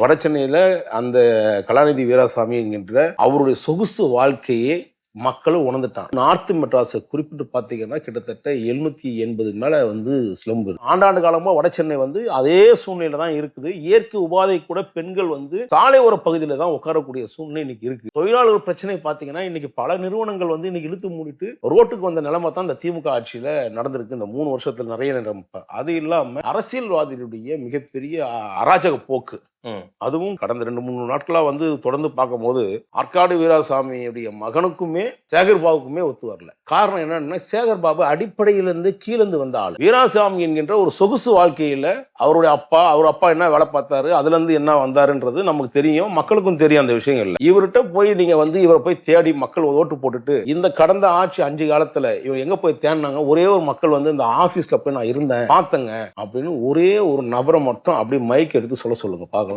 வட சென்னையில அந்த கலாநிதி வீராசாமி என்கின்ற அவருடைய சொகுசு வாழ்க்கையே மக்களும் உணர்ந்துட்டான். நார்த் மெட்ராஸை குறிப்பிட்டு பார்த்தீங்கன்னா கிட்டத்தட்ட 780 மேல ஸ்லம்பு. ஆண்டாண்டு காலமா வட சென்னை அதே சூழ்நிலை தான் இருக்குது. இயற்கை உபாதை கூட பெண்கள் சாலை ஓர பகுதியில தான் உட்காரக்கூடிய சூழ்நிலை இன்னைக்கு இருக்கு. தொழிலாளர் பிரச்சனை பார்த்தீங்கன்னா இன்னைக்கு பல நிறுவனங்கள் இன்னைக்கு இழுத்து மூடிட்டு ரோட்டுக்கு வந்த நிலைமை தான் இந்த திமுக ஆட்சியில நடந்திருக்கு. இந்த 3 வருஷத்துல நிறைய நிலைமை. அது இல்லாம அரசியல்வாதிகளுடைய மிகப்பெரிய அராஜக போக்கு. அதுவும் கடந்த 2-3 நாட்களா தொடர்ந்து பார்க்கும் போது ஆற்காடு வீராசாமியுடைய மகனுக்குமே சேகர் பாபுக்குமே ஒத்து வரல. காரணம் என்னன்னா, சேகர் பாபு அடிப்படையிலிருந்து கீழந்து வந்த ஆளு. வீராசாமி என்கின்ற ஒரு சொகுசு வாழ்க்கையில அவர் அப்பா என்ன வேலை பார்த்தாரு, அதுல இருந்து என்ன வந்தாருன்றது நமக்கு தெரியும், மக்களுக்கும் தெரியும். அந்த விஷயங்கள்ல இவர்கிட்ட போய் நீங்க இவரை போய் தேடி மக்கள் ஓட்டு போட்டுட்டு இந்த கடந்த ஆட்சி 5 காலத்துல இவர் எங்க போய் தேடினாங்க, ஒரே ஒரு மக்கள் இந்த ஆபீஸ்ல போய் நான் இருந்தேன் பார்த்தங்க அப்படின்னு ஒரே ஒரு நபரை மட்டும் அப்படியே மைக் எடுத்து சொல்லுங்க பாக்கலாம்.